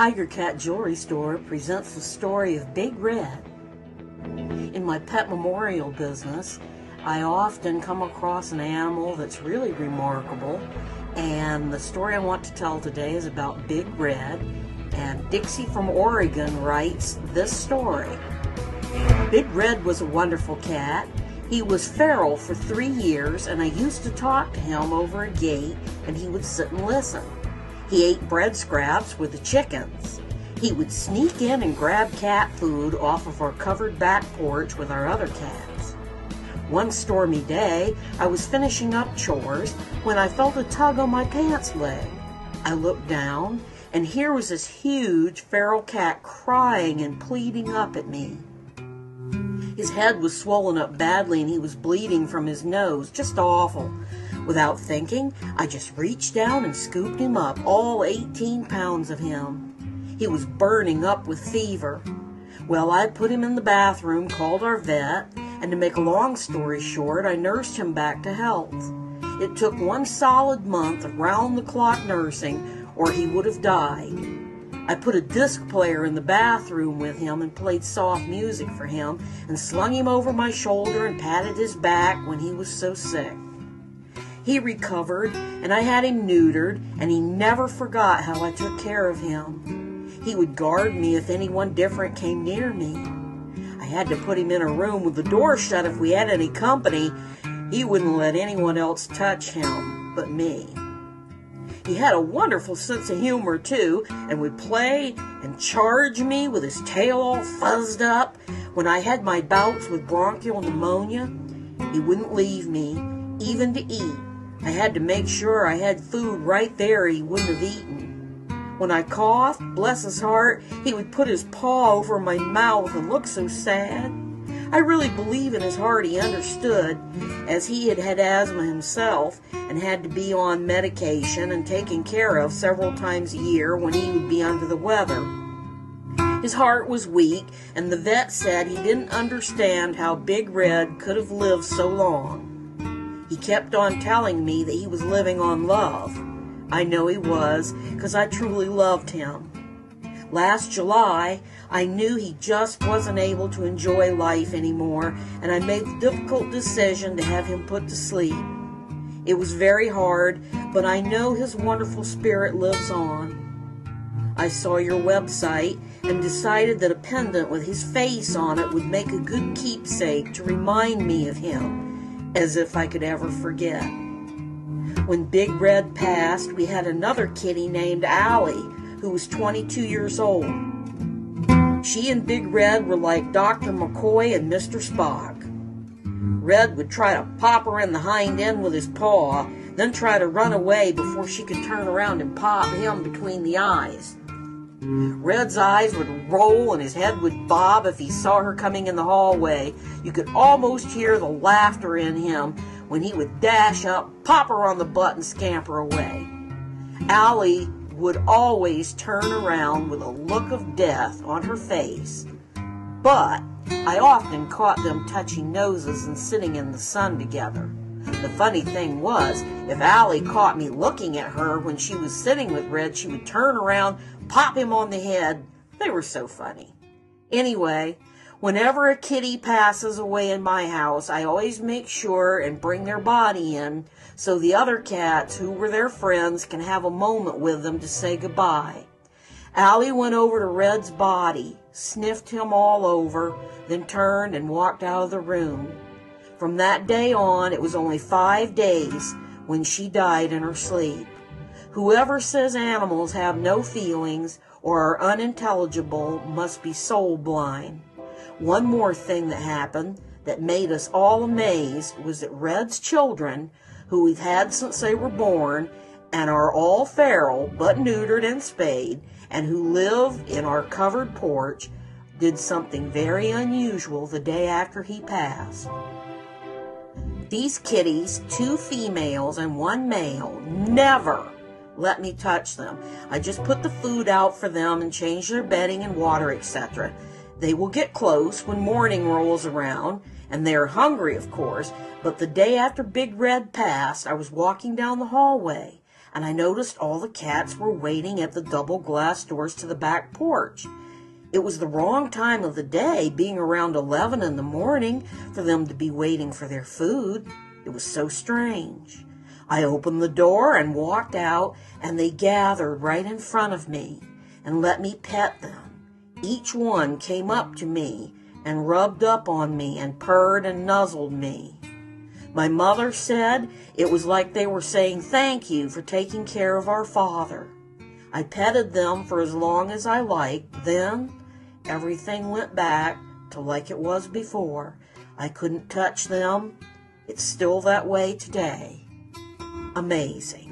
Tiger Cat Jewelry Store presents the story of Big Red. In my pet memorial business, I often come across an animal that's really remarkable, and the story I want to tell today is about Big Red, and Dixie from Oregon writes this story. Big Red was a wonderful cat. He was feral for 3 years, and I used to talk to him over a gate, and he would sit and listen. He ate bread scraps with the chickens. He would sneak in and grab cat food off of our covered back porch with our other cats. One stormy day, I was finishing up chores when I felt a tug on my pants leg. I looked down, and here was this huge feral cat crying and pleading up at me. His head was swollen up badly and he was bleeding from his nose, just awful. Without thinking, I just reached down and scooped him up, all 18 pounds of him. He was burning up with fever. Well, I put him in the bathroom, called our vet, and to make a long story short, I nursed him back to health. It took 1 solid month of round-the-clock nursing, or he would have died. I put a disc player in the bathroom with him and played soft music for him and slung him over my shoulder and patted his back when he was so sick. He recovered, and I had him neutered, and he never forgot how I took care of him. He would guard me if anyone different came near me. I had to put him in a room with the door shut if we had any company. He wouldn't let anyone else touch him but me. He had a wonderful sense of humor, too, and would play and charge me with his tail all fuzzed up. When I had my bouts with bronchial pneumonia, he wouldn't leave me, even to eat. I had to make sure I had food right there he wouldn't have eaten. When I coughed, bless his heart, he would put his paw over my mouth and look so sad. I really believe in his heart he understood, as he had had asthma himself and had to be on medication and taken care of several times a year when he would be under the weather. His heart was weak, and the vet said he didn't understand how Big Red could have lived so long. He kept on telling me that he was living on love. I know he was, because I truly loved him. Last July, I knew he just wasn't able to enjoy life anymore, and I made the difficult decision to have him put to sleep. It was very hard, but I know his wonderful spirit lives on. I saw your website and decided that a pendant with his face on it would make a good keepsake to remind me of him, as if I could ever forget. When Big Red passed, we had another kitty named Allie, who was 22 years old. She and Big Red were like Dr. McCoy and Mr. Spock. Red would try to pop her in the hind end with his paw, then try to run away before she could turn around and pop him between the eyes. Red's eyes would roll and his head would bob if he saw her coming in the hallway. You could almost hear the laughter in him when he would dash up, pop her on the butt, and scamper away. Allie would always turn around with a look of death on her face, but I often caught them touching noses and sitting in the sun together. The funny thing was, if Allie caught me looking at her when she was sitting with Red, she would turn around, pop him on the head. They were so funny. Anyway, whenever a kitty passes away in my house, I always make sure and bring their body in so the other cats who were their friends can have a moment with them to say goodbye. Allie went over to Red's body, sniffed him all over, then turned and walked out of the room. From that day on, it was only 5 days when she died in her sleep. Whoever says animals have no feelings or are unintelligible must be soul blind. One more thing that happened that made us all amazed was that Red's children, who we've had since they were born and are all feral but neutered and spayed, and who live in our covered porch, did something very unusual the day after he passed. These kitties, 2 females and 1 male, never let me touch them. I just put the food out for them and change their bedding and water, etc. They will get close when morning rolls around, and they are hungry, of course, but the day after Big Red passed, I was walking down the hallway. and I noticed all the cats were waiting at the double glass doors to the back porch. It was the wrong time of the day, being around 11 in the morning, for them to be waiting for their food. It was so strange. I opened the door and walked out, and they gathered right in front of me and let me pet them. Each one came up to me and rubbed up on me and purred and nuzzled me. My mother said it was like they were saying thank you for taking care of our father. I petted them for as long as I liked. Then everything went back to like it was before. I couldn't touch them. It's still that way today. Amazing.